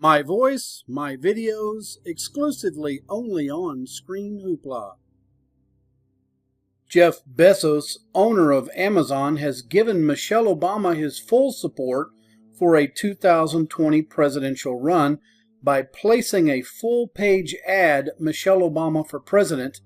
My voice, my videos, exclusively only on Screen Hoopla. Jeff Bezos, owner of Amazon, has given Michelle Obama his full support for a 2020 presidential run by placing a full-page ad, Michelle Obama for President,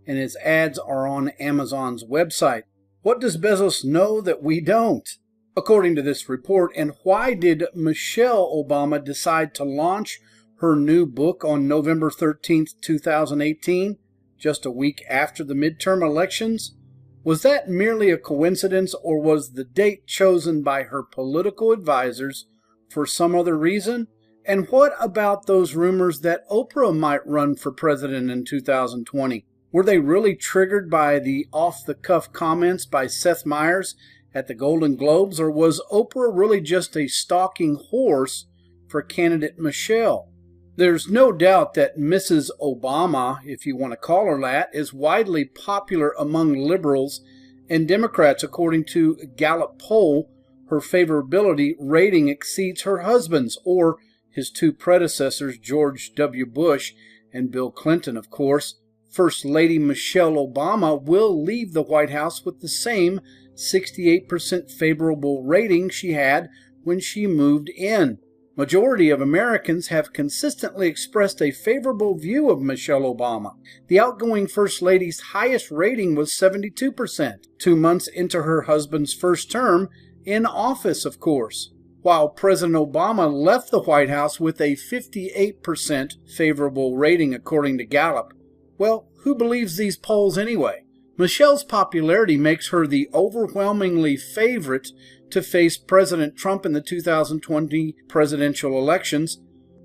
and his ads are on Amazon's website. What does Bezos know that we don't? According to this report, and why did Michelle Obama decide to launch her new book on November 13th, 2018, just a week after the midterm elections? Was that merely a coincidence, or was the date chosen by her political advisors for some other reason? And what about those rumors that Oprah might run for president in 2020? Were they really triggered by the off-the-cuff comments by Seth Meyers at the Golden Globes, or was Oprah really just a stalking horse for candidate Michelle? There's no doubt that Mrs. Obama, if you want to call her that, is widely popular among liberals and Democrats. According to a Gallup poll, her favorability rating exceeds her husband's, or his two predecessors, George W. Bush and Bill Clinton, of course. First Lady Michelle Obama will leave the White House with the same 68% favorable rating she had when she moved in. Majority of Americans have consistently expressed a favorable view of Michelle Obama. The outgoing First Lady's highest rating was 72%, 2 months into her husband's first term in office, of course, while President Obama left the White House with a 58% favorable rating, according to Gallup. Well, who believes these polls anyway? Michelle's popularity makes her the overwhelmingly favorite to face President Trump in the 2020 presidential elections.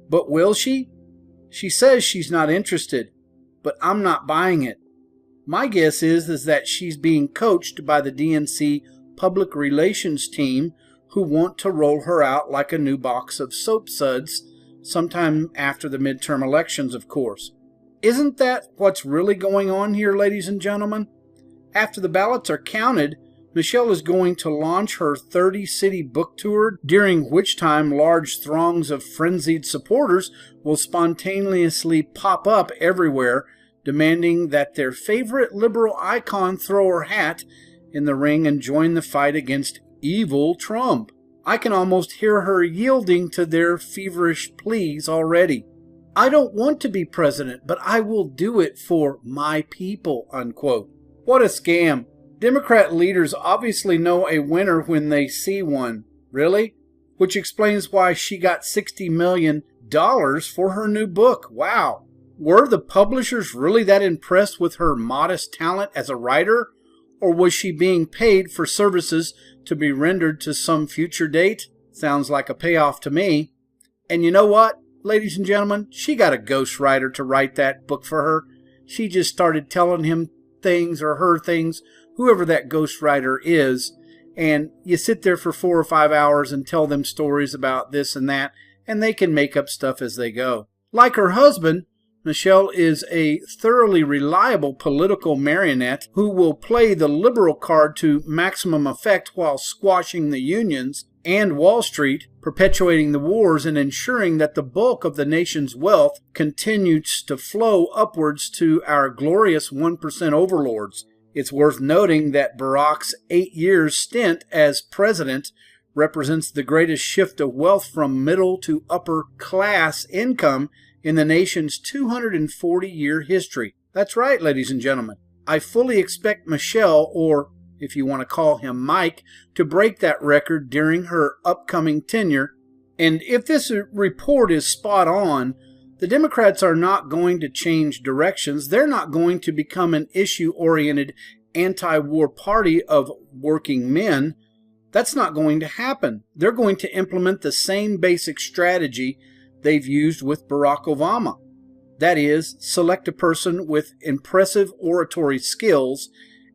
But will she? She says she's not interested, but I'm not buying it. My guess is that she's being coached by the DNC public relations team, who want to roll her out like a new box of soap suds sometime after the midterm elections, of course. Isn't that what's really going on here, ladies and gentlemen? After the ballots are counted, Michelle is going to launch her 30-city book tour, during which time large throngs of frenzied supporters will spontaneously pop up everywhere, demanding that their favorite liberal icon throw her hat in the ring and join the fight against evil Trump. I can almost hear her yielding to their feverish pleas already. I don't want to be president, but I will do it for my people, unquote. What a scam. Democrat leaders obviously know a winner when they see one. Really? Which explains why she got $60 million for her new book. Wow. Were the publishers really that impressed with her modest talent as a writer? Or was she being paid for services to be rendered to some future date? Sounds like a payoff to me. And you know what, ladies and gentlemen? She got a ghostwriter to write that book for her. She just started telling him things, or her things, whoever that ghostwriter is, and you sit there for 4 or 5 hours and tell them stories about this and that, and they can make up stuff as they go. Like her husband, Michelle is a thoroughly reliable political marionette who will play the liberal card to maximum effect while squashing the unions and Wall Street, perpetuating the wars and ensuring that the bulk of the nation's wealth continues to flow upwards to our glorious 1% overlords. It's worth noting that Barack's 8-year stint as president represents the greatest shift of wealth from middle to upper class income in the nation's 240-year history. That's right, ladies and gentlemen. I fully expect Michelle, or if you want to call him Mike, to break that record during her upcoming tenure. And if this report is spot on, the Democrats are not going to change directions. They're not going to become an issue-oriented anti-war party of working men. That's not going to happen. They're going to implement the same basic strategy they've used with Barack Obama. That is, select a person with impressive oratory skills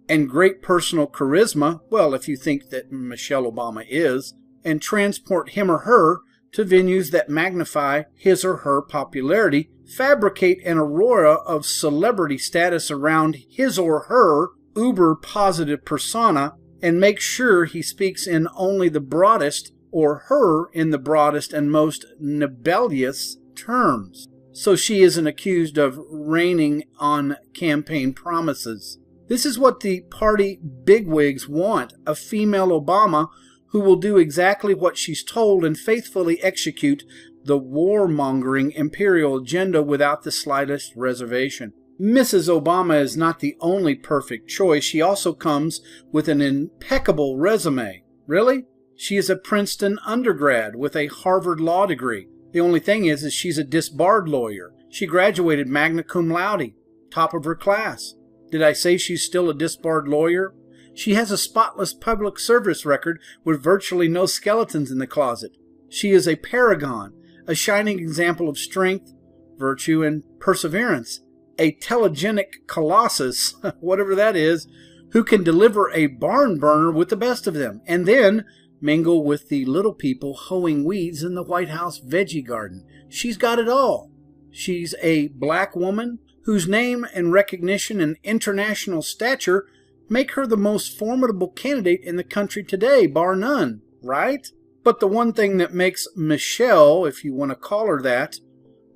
and great personal charisma, well, if you think that Michelle Obama is, and transport him or her to venues that magnify his or her popularity, fabricate an aurora of celebrity status around his or her uber-positive persona, and make sure he speaks in only the broadest or her in the broadest and most nebulous terms. So she isn't accused of raining on campaign promises. This is what the party bigwigs want, a female Obama who will do exactly what she's told and faithfully execute the warmongering imperial agenda without the slightest reservation. Mrs. Obama is not the only perfect choice. She also comes with an impeccable resume. Really? She is a Princeton undergrad with a Harvard law degree. The only thing is she's a disbarred lawyer. She graduated magna cum laude, top of her class. Did I say she's still a disbarred lawyer? She has a spotless public service record with virtually no skeletons in the closet. She is a paragon, a shining example of strength, virtue, and perseverance. A telegenic colossus, whatever that is, who can deliver a barn burner with the best of them, and then mingle with the little people hoeing weeds in the White House veggie garden. She's got it all. She's a black woman whose name and recognition and international stature make her the most formidable candidate in the country today, bar none, right? But the one thing that makes Michelle, if you want to call her that,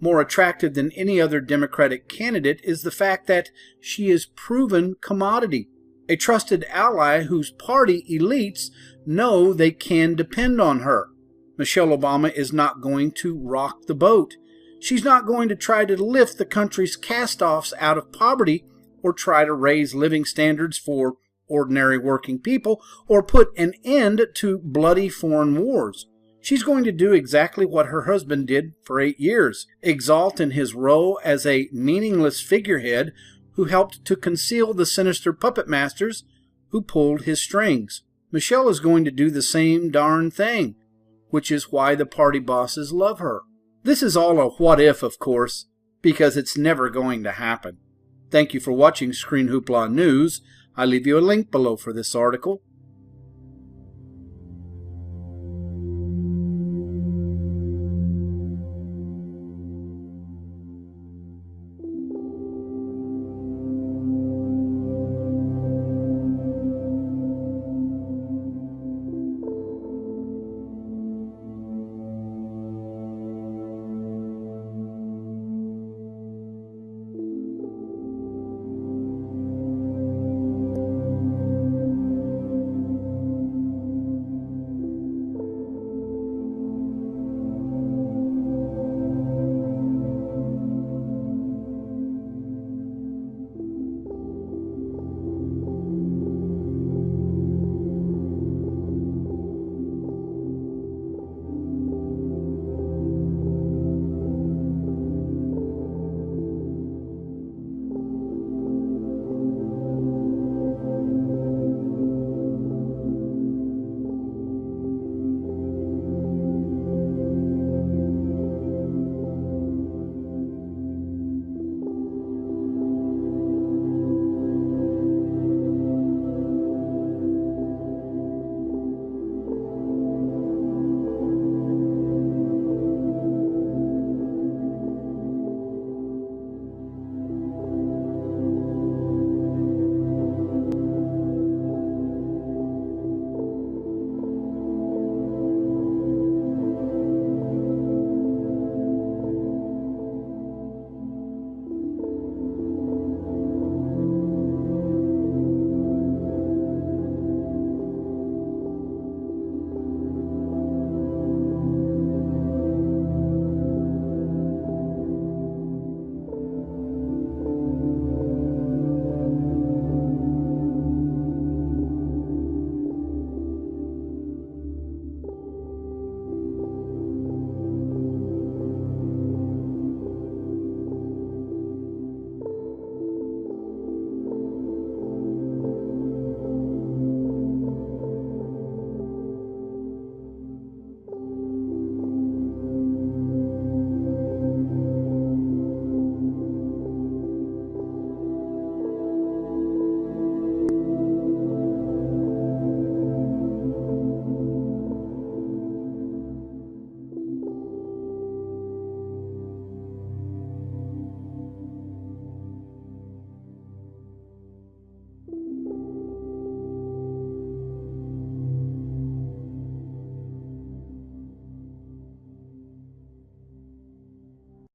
more attractive than any other Democratic candidate is the fact that she is proven commodity, a trusted ally whose party elites know they can depend on her. Michelle Obama is not going to rock the boat. She's not going to try to lift the country's cast-offs out of poverty or try to raise living standards for ordinary working people or put an end to bloody foreign wars. She's going to do exactly what her husband did for 8 years, exalt in his role as a meaningless figurehead who helped to conceal the sinister puppet masters who pulled his strings. Michelle is going to do the same darn thing, which is why the party bosses love her. This is all a what if, of course, because it's never going to happen. Thank you for watching Screen Hoopla News. I leave you a link below for this article.